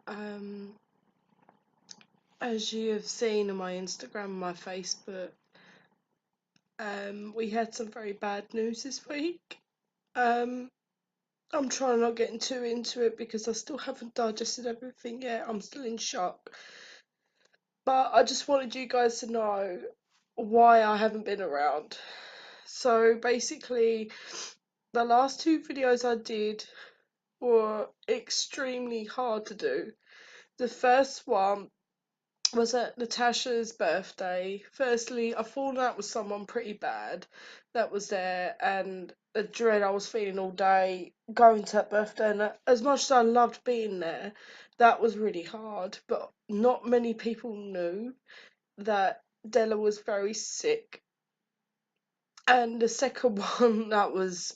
Um, as you have seen on my Instagram and my Facebook, we had some very bad news this week. Um, I'm trying not getting too into it because I still haven't digested everything yet. I'm still in shock. But I just wanted you guys to know why I haven't been around. So basically, the last two videos I did were extremely hard to do. The first one was at Natasha's birthday. Firstly, I fallen out with someone pretty bad that was there, and the dread I was feeling all day going to that birthday. And as much as I loved being there, that was really hard. But not many people knew that Della was very sick. And the second one, that was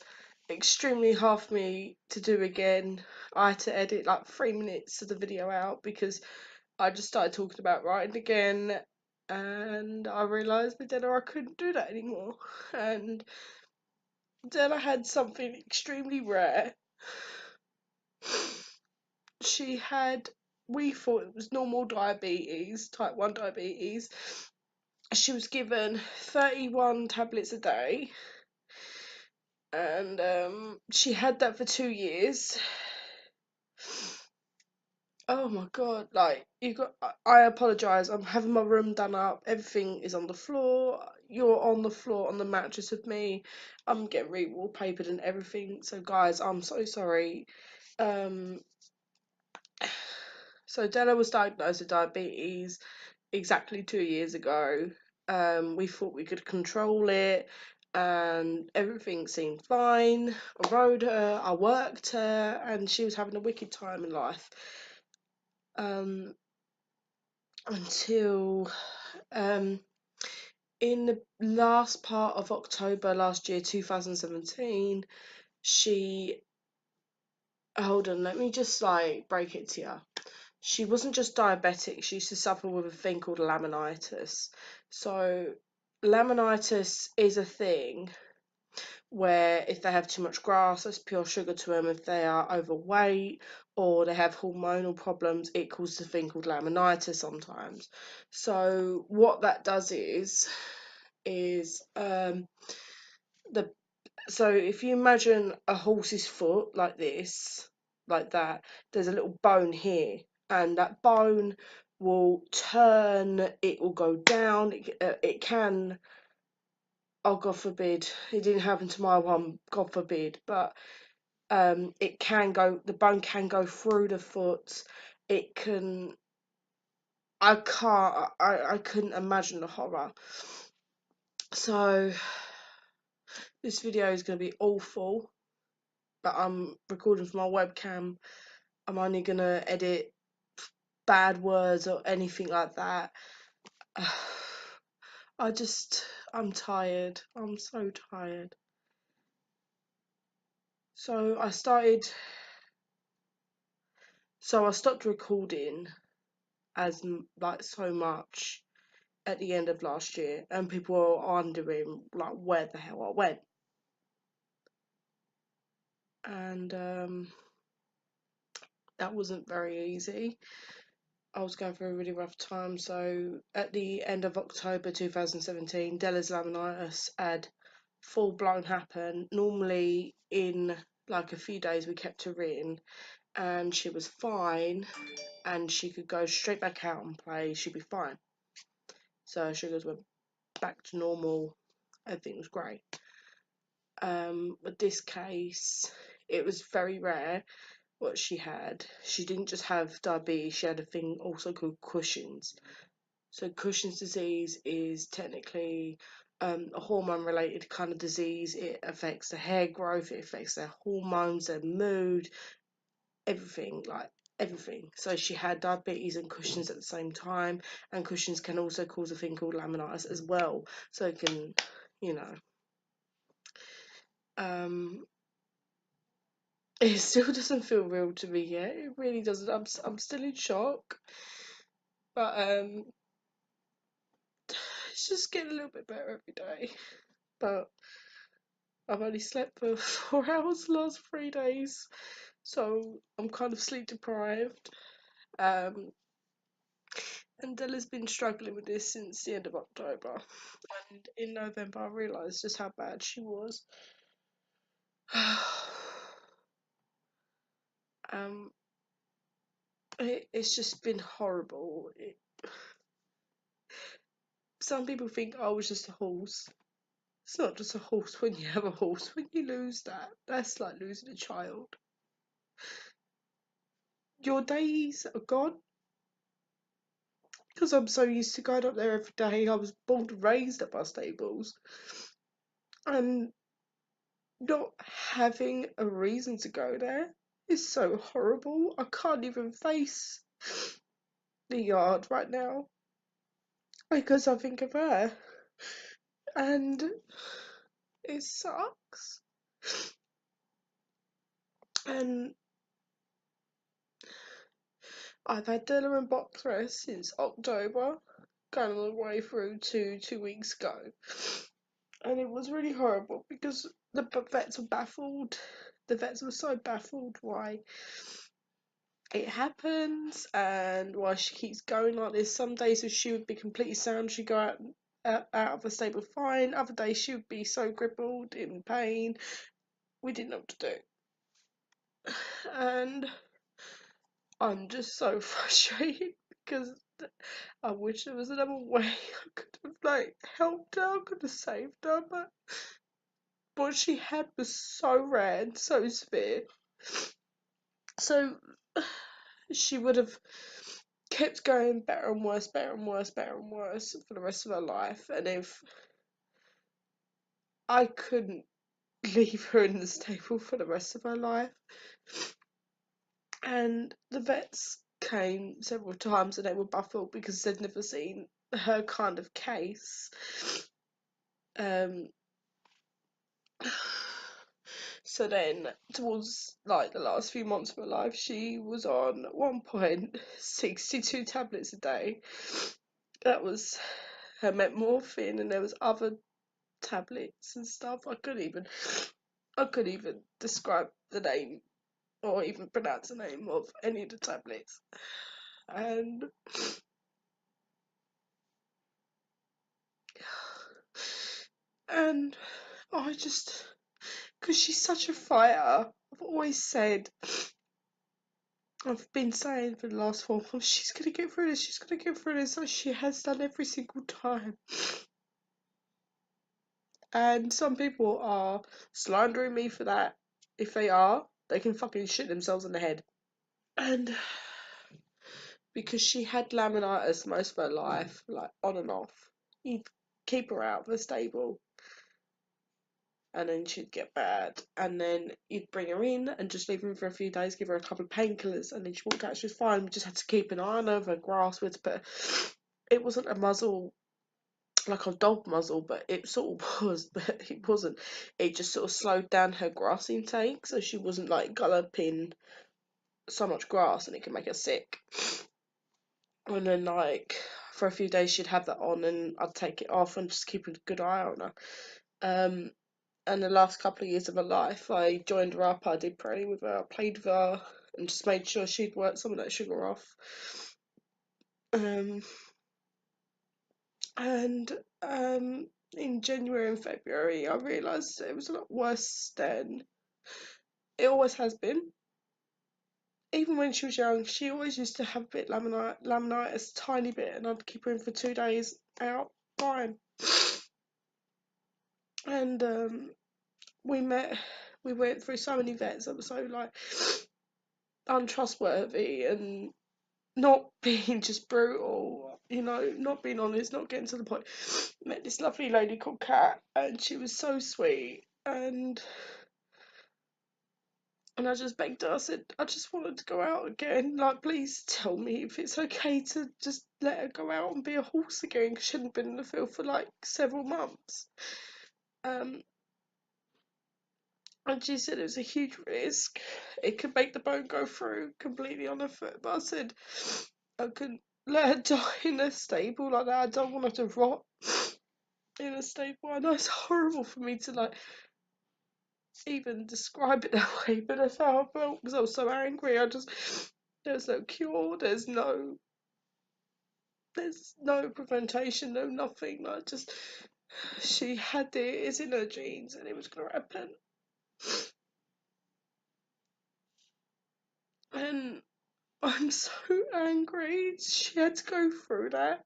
extremely hard for me to do again. I had to edit like 3 minutes of the video out because I just started talking about writing again, and I realised with Della I couldn't do that anymore. And Della had something extremely rare. She had, we thought it was normal diabetes, type 1 diabetes. She was given 31 tablets a day, and she had that for 2 years. Oh my god, like, I apologise, I'm having my room done up, everything is on the floor, you're on the floor on the mattress with me, I'm getting re-wallpapered and everything, so guys, I'm so sorry. Um, so Della was diagnosed with diabetes exactly 2 years ago. We thought we could control it, and everything seemed fine. I rode her, I worked her, and she was having a wicked time in life. Until in the last part of October last year, 2017, she, hold on, let me just like break it to you. She wasn't just diabetic, she used to suffer with a thing called laminitis. So laminitis is a thing where if they have too much grass, that's pure sugar to them. If they are overweight or they have hormonal problems, it causes a thing called laminitis sometimes. So what that does is the so if you imagine a horse's foot like this, like that, there's a little bone here, and that bone will turn, it will go down, it can, oh God forbid, it didn't happen to my one, God forbid, but it can go, the bone can go through the foot, it can, I couldn't imagine the horror. So this video is going to be awful, but I'm recording from my webcam. I'm only going to edit bad words or anything like that. I'm tired. I'm so tired. So I stopped recording as like so much at the end of last year, and people were wondering like where the hell I went. And that wasn't very easy. I was going through a really rough time. So at the end of October 2017, Della's laminitis had full blown happened. Normally in like a few days we kept her in and she was fine and she could go straight back out and play, she'd be fine. So her sugars went back to normal, everything was great. With this case, it was very rare what she had. She didn't just have diabetes, she had a thing also called Cushing's. So Cushing's disease is technically a hormone related kind of disease. It affects the hair growth, it affects their hormones, their mood, everything, like everything. So she had diabetes and Cushing's at the same time, and Cushing's can also cause a thing called laminitis as well. So it can, you know, it still doesn't feel real to me yet. It really doesn't. I'm still in shock, but it's just getting a little bit better every day. But I've only slept for 4 hours the last 3 days, so I'm kind of sleep deprived. Um, and Della's been struggling with this since the end of October. And in November, I realised just how bad she was. um, it's just been horrible. Some people think I was just a horse. It's not just a horse when you have a horse. When you lose that, that's like losing a child. Your days are gone. Because I'm so used to going up there every day. I was born and raised at bus stables. And not having a reason to go there is so horrible. I can't even face the yard right now because I think of her. And it sucks. And I've had Della and box rest since October, going all the way through to 2 weeks ago. And it was really horrible because the vets were baffled. The vets were so baffled why it happens and why she keeps going like this. Some days if she would be completely sound, she'd go out of the stable fine. Other days she would be so crippled in pain. We didn't know what to do. And I'm just so frustrated because I wish there was another way I could have helped her, I could have saved her, but what she had was so rare and so severe. So she would have kept going better and worse, better and worse, better and worse for the rest of her life. And if I couldn't leave her in the stable for the rest of her life, and the vets came several times and they were baffled because they'd never seen her kind of case. Um, so then, towards the last few months of her life, she was on at one point 62 tablets a day. That was her metmorphine, and there was other tablets and stuff. I couldn't even describe the name or even pronounce the name of any of the tablets. And and I just, because she's such a fighter, I've always said, I've been saying for the last 4 months, she's gonna get through this, she's gonna get through this, like she has done every single time. And some people are slandering me for that. If they are, they can fucking shit themselves in the head. And because she had laminitis most of her life, on and off, you'd keep her out of the stable and then she'd get bad, and then you'd bring her in and just leave her for a few days, give her a couple of painkillers, and then she walked out, she was fine. We just had to keep an eye on her, her grass with, but it wasn't a muzzle like a dog muzzle, but it sort of was, but it wasn't. It just sort of slowed down her grass intake, so she wasn't galloping so much grass and it can make her sick. And then for a few days she'd have that on and I'd take it off and just keep a good eye on her. And the last couple of years of her life, I joined her up, I did pray with her, I played with her, and just made sure she'd work some of that sugar off. Um, and in January and February, I realised it was a lot worse than it always has been. Even when she was young, she always used to have a bit laminitis, tiny bit, and I'd keep her in for 2 days out, fine. And we went through so many vets that were so untrustworthy and not being just brutal, not being honest, not getting to the point. Met this lovely lady called Kat, and she was so sweet, and I just begged her. I said, I just wanted to go out again. Please tell me if it's okay to just let her go out and be a horse again, because she hadn't been in the field for several months. And she said it was a huge risk. It could make the bone go through completely on her foot. But I said, I couldn't let her die in a stable like that. I don't want her to rot in a stable. I know it's horrible for me to even describe it that way, but that's how I felt because I was so angry. There's no cure. There's no prevention. No nothing. Like just she had it. It's in her genes, and it was gonna happen. And I'm so angry. She had to go through that.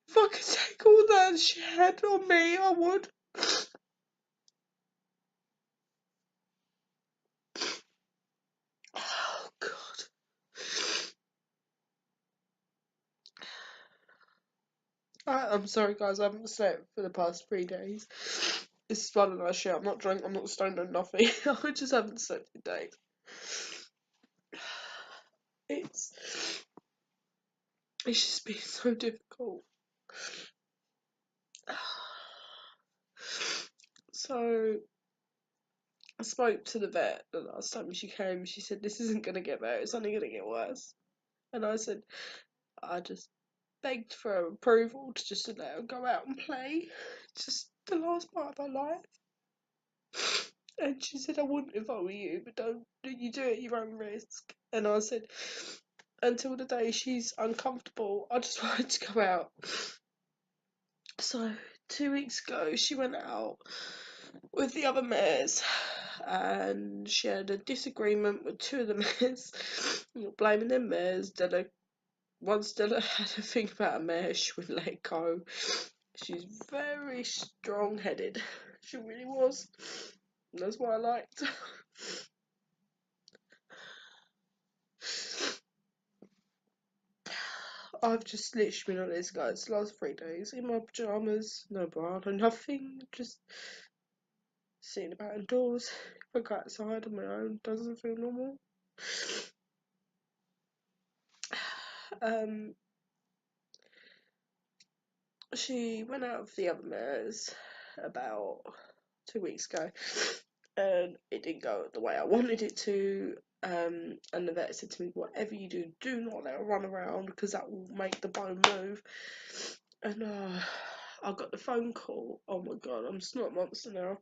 If I could take all that she had on me, I would. Oh God. I'm sorry, guys. I haven't slept for the past 3 days. This is one of those shit. I'm not drunk. I'm not stoned or nothing. I just haven't slept for days. It's it's just been so difficult. So I spoke to the vet the last time she came. She said this isn't gonna get better. It's only gonna get worse. And I said I just begged for her approval to just let her go out and play, just the last part of her life. And she said, I wouldn't if I were you, but don't you do it at your own risk. And I said, until the day she's uncomfortable, I just wanted to go out. So 2 weeks ago, she went out with the other mares, and she had a disagreement with two of the mares. I'm not blaming them mares. Once Della had a think about a mare, she would let it go. She's very strong-headed. She really was. That's what I liked. I've just literally been on this, guys, the last 3 days in my pyjamas, no bra, no nothing, just sitting about indoors. If I go outside on my own, doesn't feel normal. Um, she went out with the other mares about 2 weeks ago, and it didn't go the way I wanted it to. And the vet said to me, whatever you do, do not let her run around because that will make the bone move. And I got the phone call. Oh my God, I'm a snot monster now.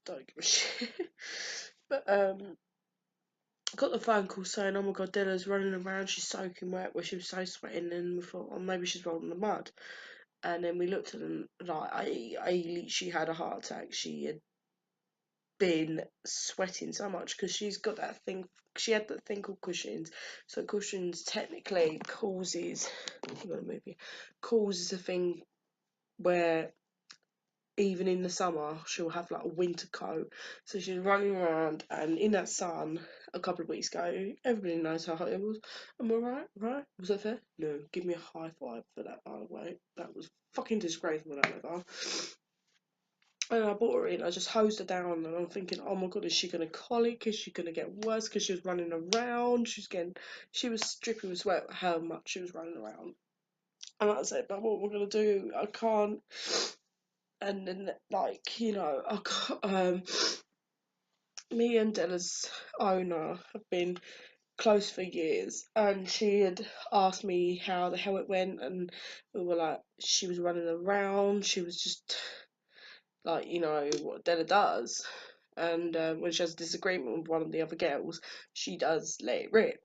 Don't give a shit. But I got the phone call saying, oh my God, Della's running around, she's soaking wet, where she was so sweating, and we thought, oh, maybe she's rolling in the mud. And then we looked at them, like, I literally had a heart attack. She had been sweating so much because she's got that thing. She had that thing called Cushing's. So Cushing's technically causes a thing where even in the summer she'll have like a winter coat. So she's running around, and in that sun a couple of weeks ago, everybody knows how hot it was. Am I right? Right? Was that fair? No. Give me a high five for that, by the way. That was fucking disgraceful, that weather. And I brought her in, I just hosed her down, and I'm thinking, oh my God, is she going to colic? Is she going to get worse? Because she was running around, she was dripping with sweat how much she was running around. And I said, but what we're going to do, I can't. And then, like, I got, me and Della's owner have been close for years, and she had asked me how the hell it went, and we were like, she was running around, she was just like, what Della does. And when she has a disagreement with one of the other girls, she does let it rip.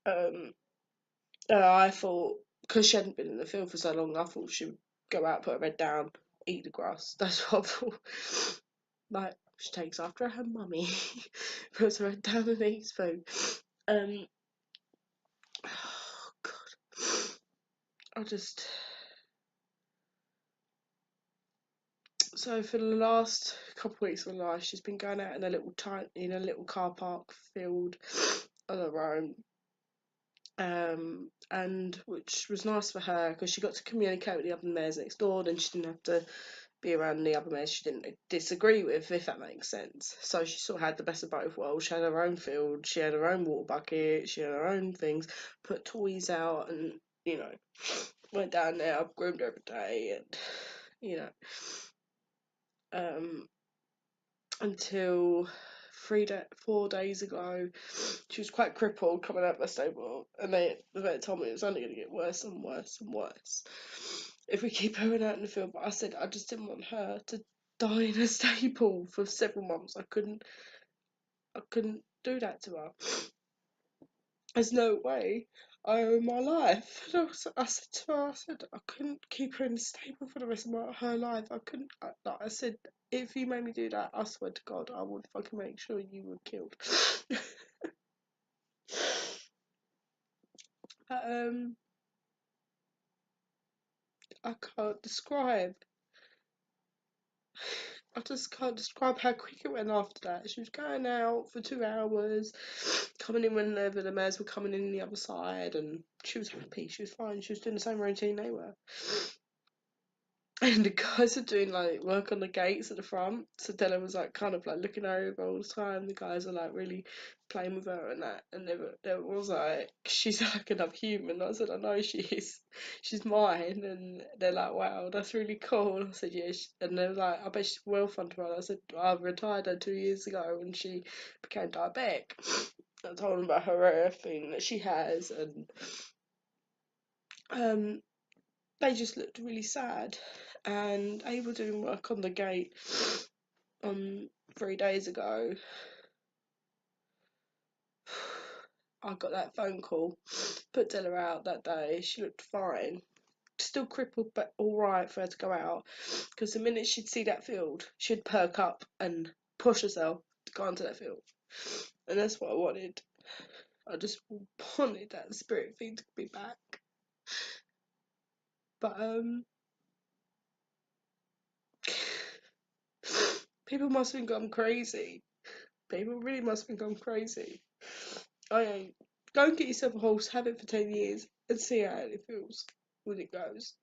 I thought, because she hadn't been in the field for so long, I thought she would go out, put her head down, eat the grass. That's what I thought. Like, she takes after her mummy, puts her head down and eats food. Oh God, I just. So for the last couple of weeks of her life, she's been going out in a little car park field on her own. And which was nice for her because she got to communicate with the other mares next door, and she didn't have to be around the other mares she didn't disagree with, if that makes sense. So she sort of had the best of both worlds. She had her own field, she had her own water bucket, she had her own things, put toys out, and went down there, groomed her every day, and um until 4 days ago, she was quite crippled coming out of the stable, and the vet told me it was only going to get worse and worse and worse if we keep her out in the field. But I said I just didn't want her to die in a stable for several months. I couldn't do that to her. There's no way. I owe my life. And I said to her, I said I couldn't keep her in the stable for the rest of her life. I couldn't. Like I said, if you made me do that, I swear to God, I would fucking make sure you were killed. But, I can't describe. I just can't describe how quick it went after that. She was going out for 2 hours, coming in whenever the mares were coming in the other side, and she was happy. She was fine. She was doing the same routine they were. And the guys are doing like work on the gates at the front. So Della was like kind of like looking over all the time. The guys are like really playing with her and that. And there was like, she's like another human. I said, I know she is. She's mine. And they're like, wow, that's really cool. I said, yeah. And they're like, I bet she's well fun to run. I said, I retired her 2 years ago when she became diabetic. I told them about her thing that she has, and um they just looked really sad. And they were doing work on the gate 3 days ago. I got that phone call, put Della out that day. She looked fine, still crippled, but all right for her to go out. Because the minute she'd see that field, she'd perk up and push herself to go onto that field, and that's what I wanted. I just wanted that spirit thing to be back. But people must think I'm crazy. People really must think I'm crazy. I ain't. Go and get yourself a horse, have it for 10 years, and see how it feels when it goes.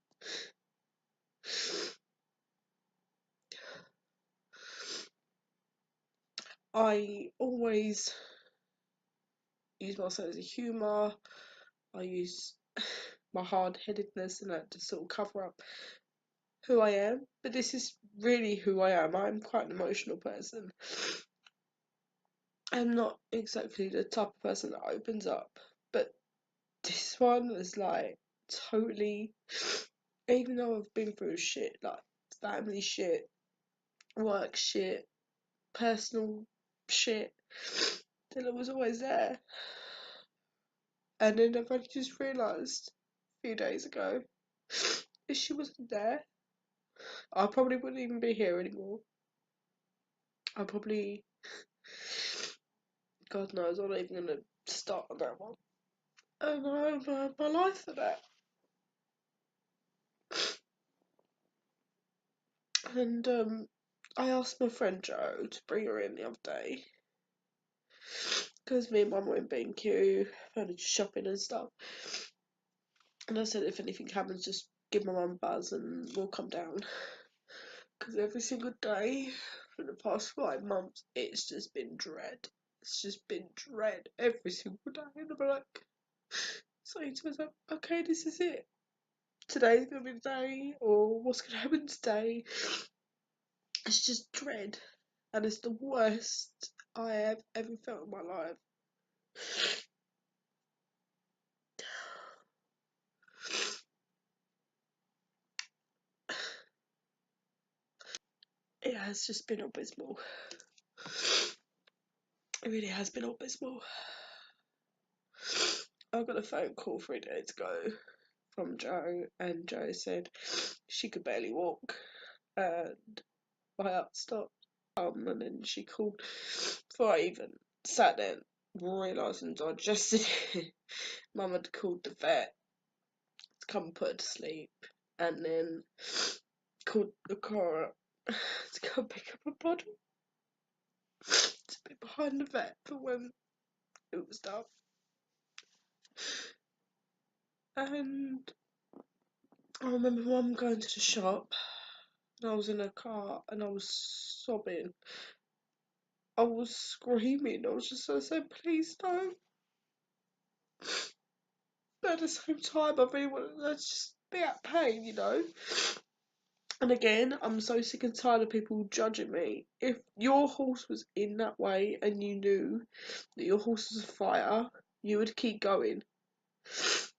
I always use my sense of humour. I use my hard headedness and that to sort of cover up who I am. But this is really who I am. I'm quite an emotional person. I'm not exactly the type of person that opens up. But this one is like totally, even though I've been through shit, like family shit, work shit, personal shit, Dilla was always there. And then I've only just realised a few days ago, if she wasn't there, I probably wouldn't even be here anymore. I probably, God knows, I'm not even going to start on that one. And I have my life for that. And I asked my friend Jo to bring her in the other day, because me and Mum were in B&Q, furniture shopping and stuff. And I said, if anything happens, just give my mum a buzz and we'll come down. Because every single day for the past 5 months, it's just been dread. It's just been dread every single day. And I'm like, saying to myself, okay, this is it. Today's gonna be the day, or what's gonna happen today. It's just dread. And it's the worst I have ever felt in my life. It has just been abysmal. It really has been abysmal. I got a phone call 3 days ago from Jo, and Jo said she could barely walk, and my heart stopped. And then she called before I even sat there, realised and digested it. Mum had called the vet to come and put her to sleep, and then called the car to go pick up a bottle to be behind the vet for when it was done. And I remember Mum going to the shop, and I was in her car, and I was sobbing. I was screaming. I was just so saying, please don't. But at the same time, I really wanted to just be at pain, you know? And again, I'm so sick and tired of people judging me. If your horse was in that way and you knew that your horse was a fighter, you would keep going.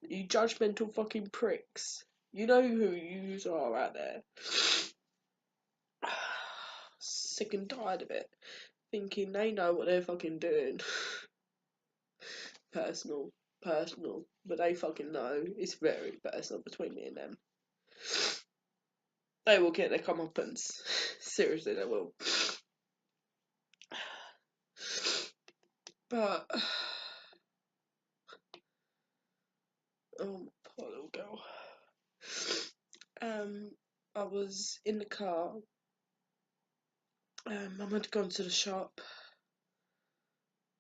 You judgmental fucking pricks. You know who you are out there. sick and tired of it, thinking they know what they're fucking doing. Personal, but they fucking know. It's very personal between me and them. They will get their comeuppance. Seriously, they will. But oh, poor little girl. I was in the car. Mum had gone to the shop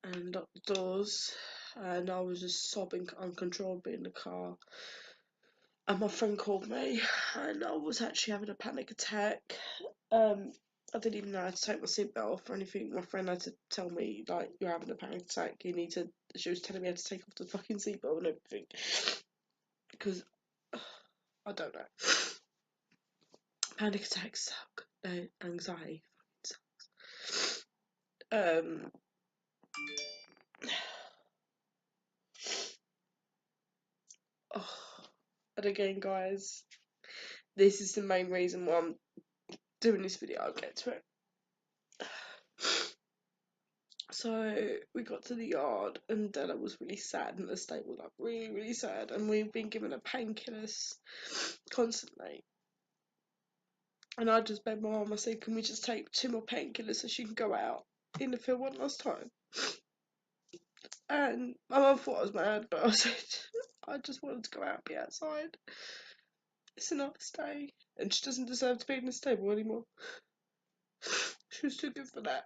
and locked the doors, and I was just sobbing uncontrollably in the car. And my friend called me, and I was actually having a panic attack. I didn't even know how to take my seatbelt off or anything. My friend had to tell me, like, you're having a panic attack. You need to. She was telling me how to take off the fucking seatbelt and everything, because I don't know. Panic attacks suck. No, anxiety sucks. Oh, and again, guys, this is the main reason why I'm doing this video. I'll get to it. So we got to the yard, and Della was really sad in the stable, like really, really sad. And we've been given her painkillers constantly. And I just begged my mum, I said, can we just take 2 more painkillers so she can go out in the field one last time? And my mum thought I was mad, but I said, I just wanted to go out and be outside. It's a nice day, and she doesn't deserve to be in the stable anymore. She was too good for that.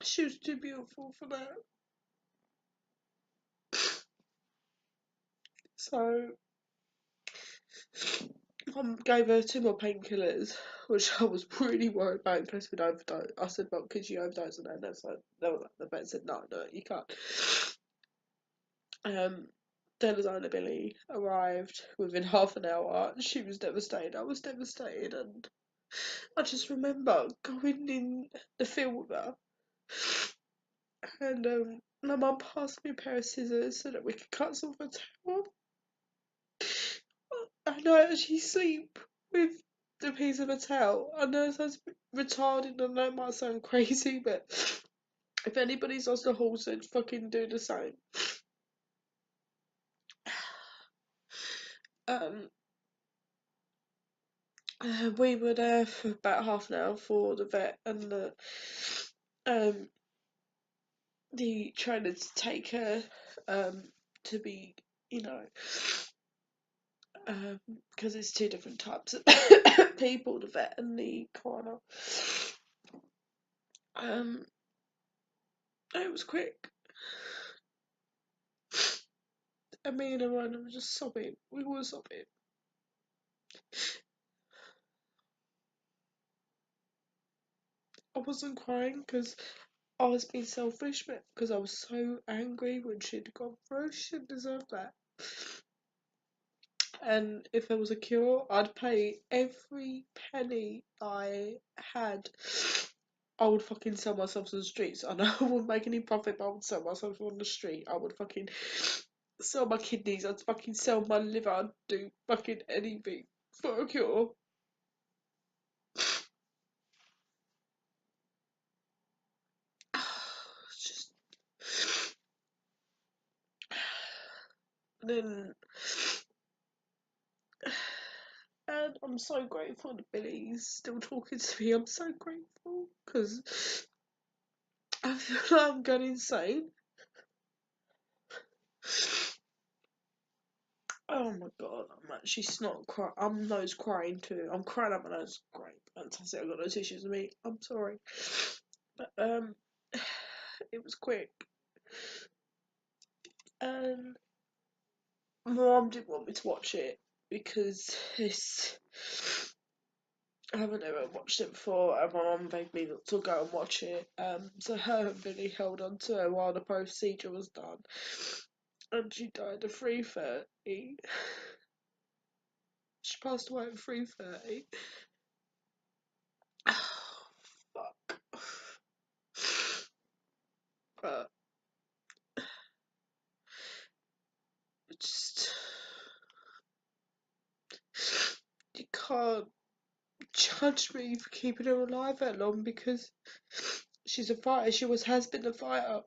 She was too beautiful for that. So Mum gave her 2 more painkillers, which I was really worried about in case we'd overdose. I said, well, could you overdose on that? And the vet said, no, you can't. Della's Owner Billy arrived within half an hour. She was devastated. I was devastated, and I just remember going in the field with her, and my mum passed me a pair of scissors so that we could cut some of her tail off. And I actually sleep with the piece of a towel. I know it sounds retarded, I know it might sound crazy, but if anybody's lost a horse, they'd fucking do the same. Um, we were there for about half an hour for the vet and the trainer to take her to be, you know, because it's 2 different types of people, the vet and the coroner. It was quick. And me and Ryan were just sobbing. We were sobbing. I wasn't crying because I was being selfish, but because I was so angry when she'd gone through. She didn't deserve that. And if there was a cure, I'd pay every penny I had. I would fucking sell myself to the streets. I know I wouldn't make any profit, but I would sell myself on the street. I would fucking sell my kidneys. I'd fucking sell my liver. I'd do fucking anything for a cure. Just then, and I'm so grateful that Billy's still talking to me. I'm so grateful because I feel like I'm going insane. Oh my god, I'm actually snot crying. I'm nose crying too. I'm crying up my nose. Great, fantastic. I got no tissues with me. I'm sorry, but it was quick, and my mum didn't want me to watch it because I haven't ever watched it before, and my mum begged me not to go and watch it. So her and Billy held on to her while the procedure was done, and she died at 3:30. She passed away at 3:30. Fuck. But just, you can't judge me for keeping her alive that long, because she's a fighter. She always has been a fighter.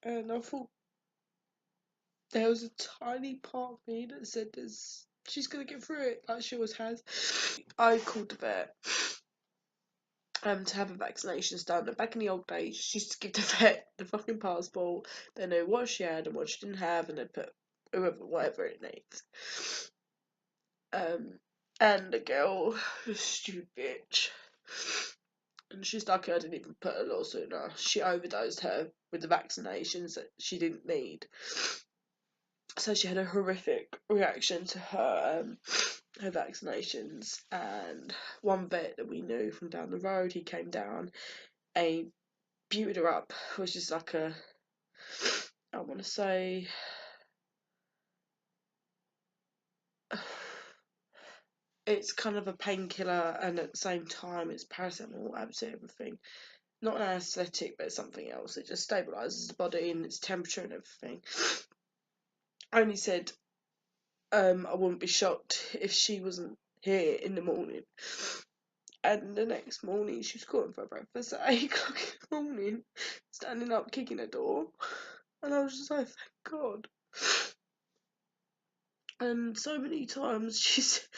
And I thought there was a tiny part of me that said she's gonna get through it, like she always has. I called the vet to have her vaccinations done. And back in the old days, she used to give the vet the fucking passport. They knew what she had and what she didn't have, and they put whatever it needs. And the girl, stupid bitch, and she's lucky I didn't even put her a lot sooner. She overdosed her with the vaccinations that she didn't need. So she had a horrific reaction to her vaccinations. And one vet that we knew from down the road, he came down and he beautied her up, which is like a, I want to say, it's kind of a painkiller, and at the same time it's paracetamol, absolutely everything. Not an anaesthetic, but it's something else. It just stabilises the body and its temperature and everything. I only said I wouldn't be shocked if she wasn't here in the morning. And the next morning she was calling for breakfast at 8 o'clock in the morning, standing up, kicking the door. And I was just like, thank God. And so many times she's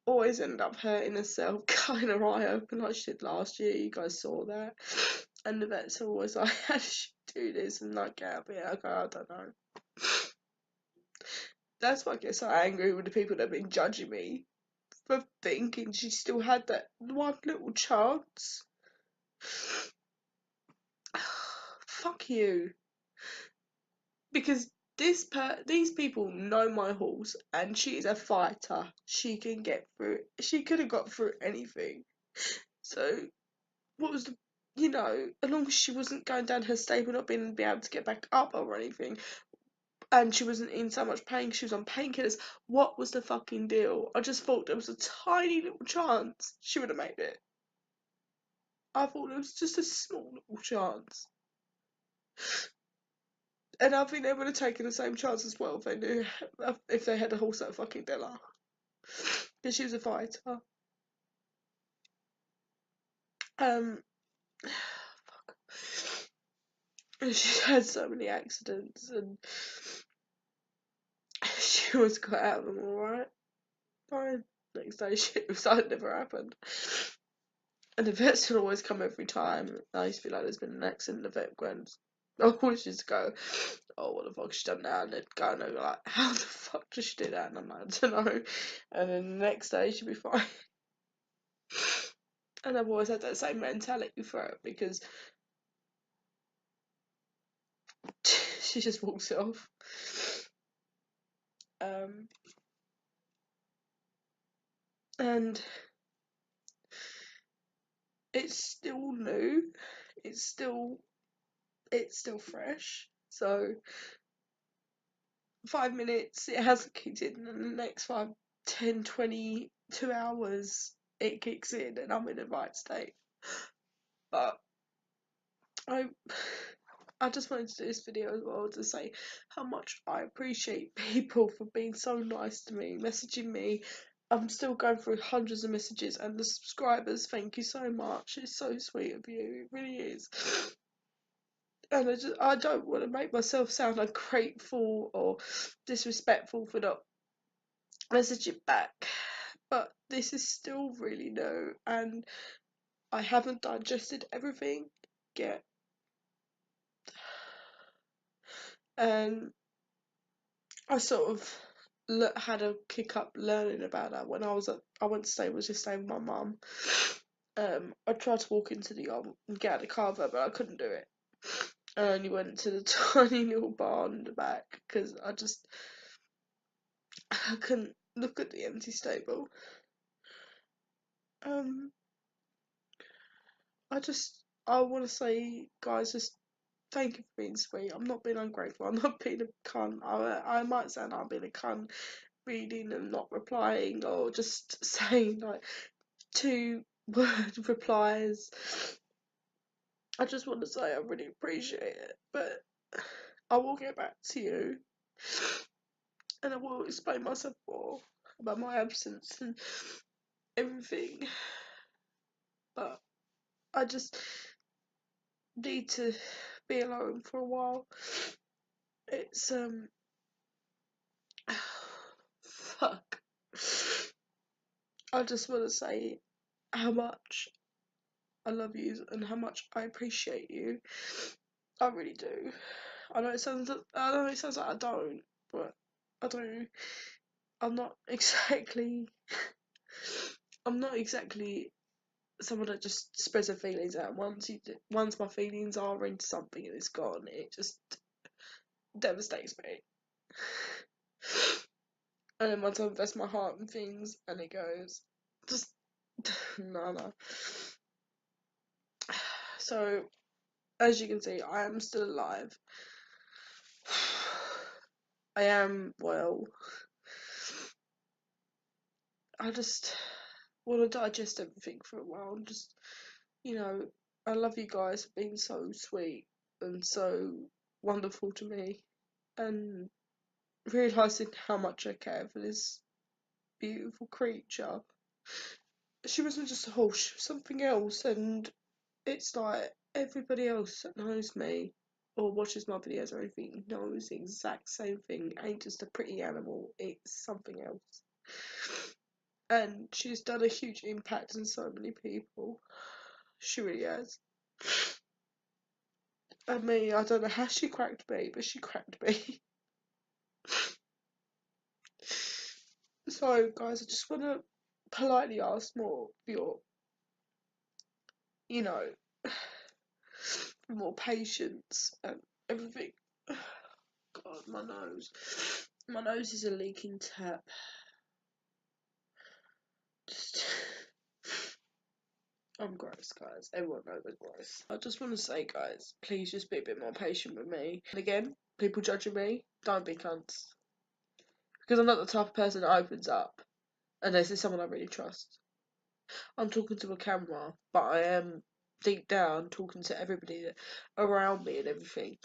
always ended up hurting herself, cutting her eye open like she did last year. You guys saw that. And the vets are always like, how does she do this? And like, get out of here. I go, I don't know. That's why I get so angry with the people that have been judging me for thinking she still had that one little chance. Fuck you. Because these people know my horse, and she is a fighter. She can get through. She could have got through anything. So, what was the, as long as she wasn't going down her stable, not being able to get back up or anything, and she wasn't in so much pain, she was on painkillers. What was the fucking deal? I just thought there was a tiny little chance she would have made it. I thought there was just a small little chance. And I think they would have taken the same chance as well if they had a horse at fucking Della. Because she was a fighter. Fuck. And she had so many accidents, and she always got out of them alright. Fine. Next day shit was like it never happened. And the vets would always come every time. I used to be like, there's been an accident, the vet went. I always just go, oh, what the fuck's she done now? And they'd go and they'd be like, how the fuck did she do that? And I'm like, I don't know. And then the next day she'd be fine. And I've always had that same mentality for it, because she just walks it off. And it's still new. It's still fresh. So 5 minutes it hasn't kicked in, and the next 5, 10, 20, 2 hours it kicks in and I'm in the right state. But I just wanted to do this video as well to say how much I appreciate people for being so nice to me, messaging me. I'm still going through hundreds of messages, and the subscribers, thank you so much. It's so sweet of you, it really is. And I don't want to make myself sound ungrateful or disrespectful for not messaging back, but this is still really new, and I haven't digested everything yet. And I sort of had a kick up learning about that when I went to stay with my mum. I tried to walk into the and get out of the car, but I couldn't do it. I only went to the tiny little barn in the back because I couldn't look at the empty stable. I want to say, guys, just thank you for being sweet. I'm not being ungrateful. I'm not being a cunt. I might sound I'm being a cunt, reading and not replying, or just saying like 2-word replies. I just want to say I really appreciate it, but I will get back to you, and I will explain myself more about my absence and everything. But I just need to be alone for a while. It's fuck. I just want to say how much I love you and how much I appreciate you. I really do. I know it sounds like I don't, but I do. I'm not exactly. I'm not exactly someone that just spreads their feelings out. Once my feelings are into something and it's gone, it just devastates me. And then once I invest my heart in things and it goes, just no. So as you can see, I am still alive. I am well. I just want to digest everything for a while and just, I love you guys for being so sweet and so wonderful to me, and realising how much I care for this beautiful creature. She wasn't just a horse, she was something else, and it's like everybody else that knows me or watches my videos or anything knows the exact same thing. It ain't just a pretty animal, it's something else. And she's done a huge impact on so many people. She really has. I mean, I don't know how she cracked me, but she cracked me. So, guys, I just want to politely ask more for your, you know, for more patience and everything. God, my nose. My nose is a leaking tap. Just. I'm gross, guys. Everyone knows I'm gross. I just want to say, guys, please just be a bit more patient with me. And again, people judging me, don't be cunts. Because I'm not the type of person that opens up unless it's someone I really trust. I'm talking to a camera, but I am deep down talking to everybody around me and everything.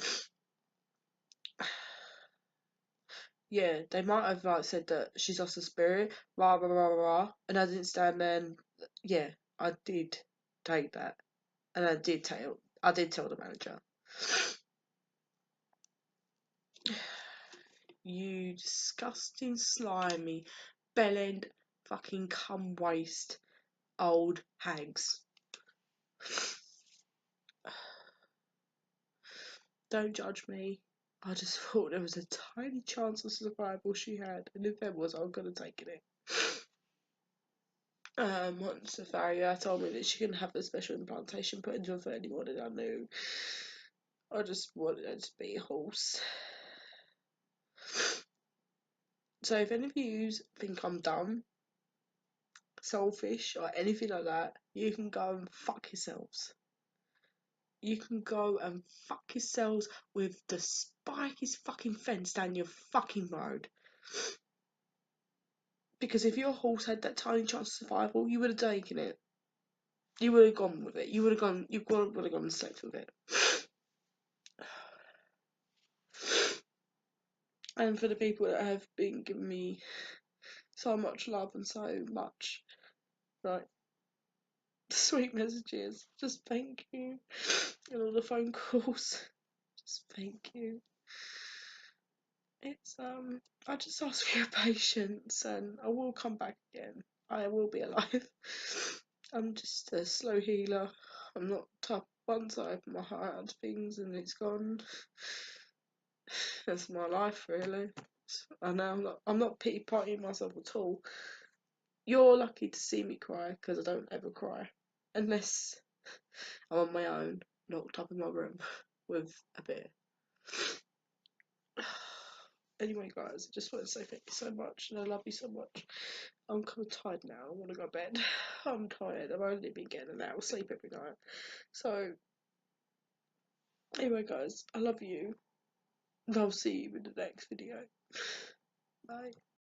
Yeah, they might have like said that she's lost her spirit, rah rah rah rah, and I didn't stand there. And yeah, I did take that, and I did tell the manager. You disgusting, slimy, bell-end, fucking cum waste, old hags. Don't judge me. I just thought there was a tiny chance of survival she had, and if there was, I'm gonna take it. Once the farrier told me that she couldn't have the special implantation put into her for anyone that I knew, I just wanted her to be a horse. So if any of you think I'm dumb, selfish, or anything like that, you can go and fuck yourselves. You can go and fuck yourselves with the spikiest fucking fence down your fucking road. Because if your horse had that tiny chance of survival, you would have taken it. You would have gone with it. You would have gone and slept with it. And for the people that have been giving me so much love and so much, like, sweet messages, just thank you. And all the phone calls, just thank you. It's I just ask for your patience, and I will come back again. I will be alive. I'm just a slow healer. I'm not tough. Once I open my heart out to things and it's gone, that's my life, really. I know I'm not pity partying myself at all. You're lucky to see me cry, because I don't ever cry unless I'm on my own, locked up in my room with a beer. Anyway, guys, I just want to say thank you so much, and I love you so much. I'm kind of tired now. I want to go to bed. I'm tired. I've only been getting an hour's sleep every night. So, anyway, guys, I love you, and I'll see you in the next video. Bye.